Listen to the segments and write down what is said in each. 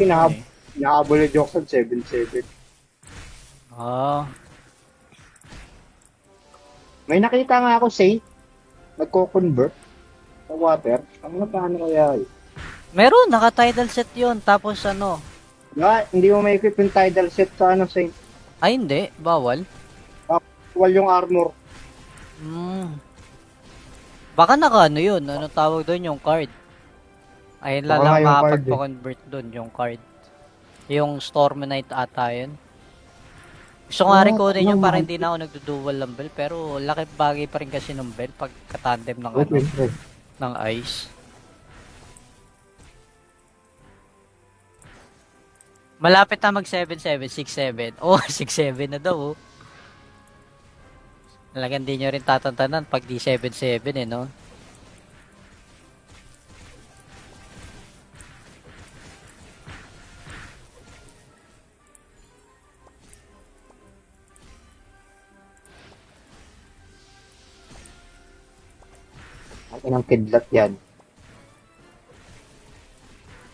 Okay. Inahabol yung Joksan 7-7. Ah, May nakita nga ako, Saint, nagko-convert sa water. Ang paano kaya yun? meron, naka-tidal set yun. Tapos ano, Hindi mo ma-equip yung tidal set sa ano, Saint. ay hindi, bawal. Wal yung armor. Hmm. Baka naka ano yun, ano tawag doon yung card. Ayun Baka lang nga yung card eh. makakapagpa-convert doon yung card. Yung Storm Knight ata yun. Gusto ko nga rin kunin yun para Mahal. hindi na ako nagdo-dual ng bell. Pero laki bagay pa rin kasi ng bell pag katandem ng ano, Okay, okay. ng ice. Malapit na mag 7-7, 6-7. Oh, 6-7 na daw oh. Talagang di nyo rin tatantanan pag di 7-7 eh, no? Akin ang kidlat yan.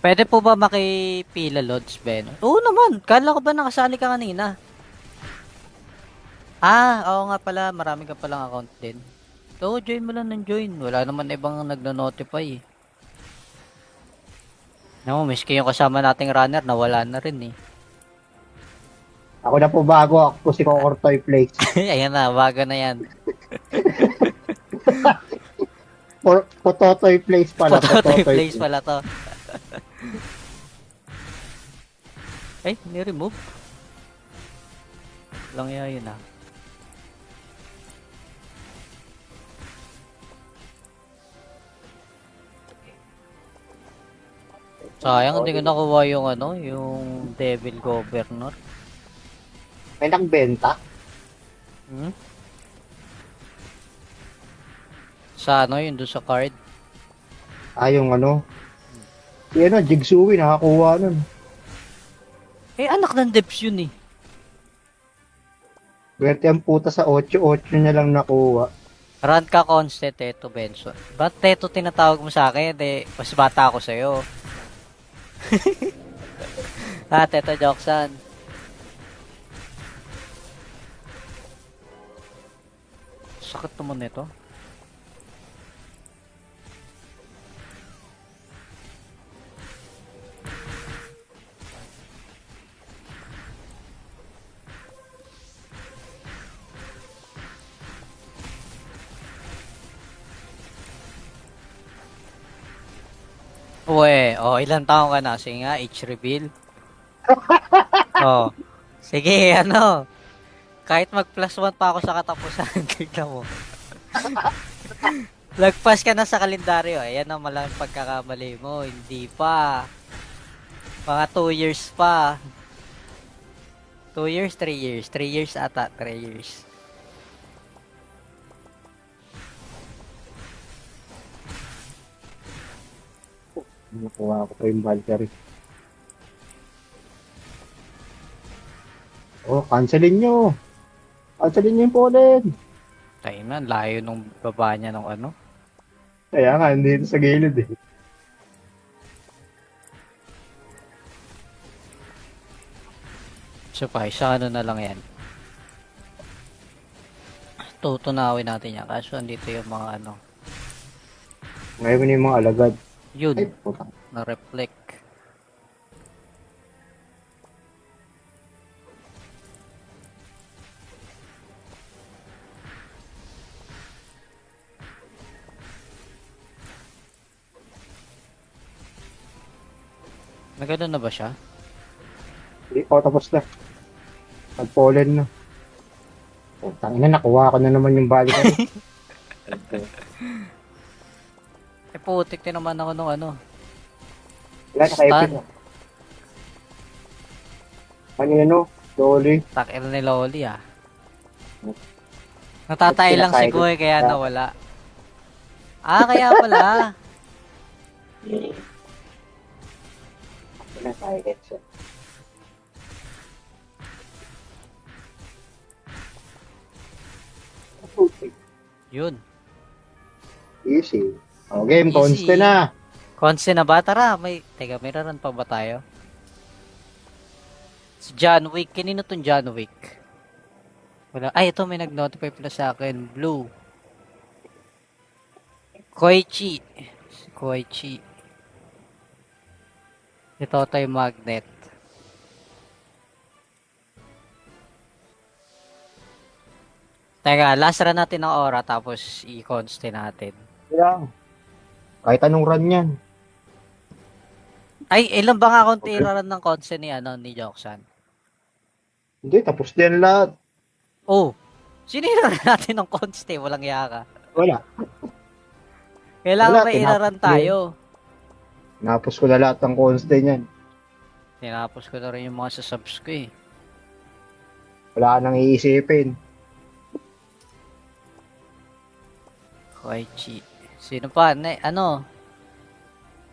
Pwede po ba makipila loads, Ben? Oo naman. Kala ko ba nakasali ka kanina? Ah, oo nga pala. Marami ka palang account din. So, join mo lang ng join. Wala naman ibang nagno-notify eh. No, miski yung kasama nating runner, nawala na rin eh. Ako na po bago. Ako po si Kokortoy Place. Ayan na, bago na yan. Pototoy Place pala. Pototoy Pototoy place pala to. Ay, ni-remove. Lang yun ah. Sayang, hindi ko nakuha yung ano, yung Devil Governor. May nagbenta. Hmm? Sa ano, yun doon sa card. Yung ano. Yan o, Jigsawi. Nakakuha nun. Eh, anak ng Debs yun eh. Swerte ang puta sa 8-8 niya lang nakuha. Run ka constant, Teto Benson. Ba't Teto tinatawag mo sa akin? Eh, mas bata ako sa'yo. Teto Joksan. Sakit naman nito. Uwe, oh, ilang taong ka na? Sige nga, age reveal. Oh, sige, ano. Kahit mag plus 1 pa ako sa katapusan, tignan mo. Lagpas ka na sa kalendaryo. Ayan ang malaking pagkakamali mo. Hindi pa. Mga 2 years pa. 2 years, 3 years. 3 years ata, 3 years. Nakuha ko pa yung Valkyrie. Oh, cancelin nyo. Cancelin nyo yung Polen. Tayo na, layo nung baba niya nung ano. Kaya nga, hindi ito sa gilid eh. So, pa, isa ano na lang yan. Tutunawin natin yan. Kaso, andito yung mga ano. Ngayon yung mga alagad. Yun, Ay, putang. na-reflect. Nagano na ba siya? Hindi pa tapos na. Nag-Polen na. Putang ina, nakuha ko na naman yung Valkyrie. Eh, putik din naman ako nung ano. Wala, naka-epic Stun. na. Kanino? Dolly. Takil ni Loli ah. Natatay lang si Goy kaya nawala. Ah, kaya pala. Naka-silent siya. Yun. Easy. O, game, Easy. conste na. Konse na ba? Tara, may... Teka, may raran pa ba tayo? Si John Wick. Kanino tong John Wick? Wala. Ay, ito may nag-notify pala sa akin. Blue. Koichi. Si Koichi. Ito tayo magnet. Teka, last run natin ng aura tapos i-conste natin. Kaya, kahit anong run yan. Ay, ilan ba nga akong Okay. tira ng conste ni, ni Joksan? Hindi, tapos din lahat. Oh, sinira na natin ng conste. Walang yaka. Wala. Kailangan Wala, may iraran tinapos tayo. Napos ko na lahat ng constant niyan. Tinapos ko na rin yung mga sasubs ko eh. Wala ka nang iisipin. Koichi. Sino pa?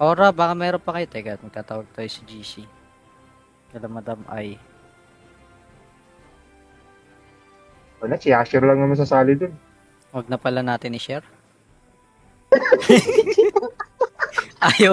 Aura, baka meron pa kayo. Teka, magtatawag tayo si GC. Kala Madam Ai. Wala, si Asher lang naman sasali dun. Huwag na pala natin i-share. Ayaw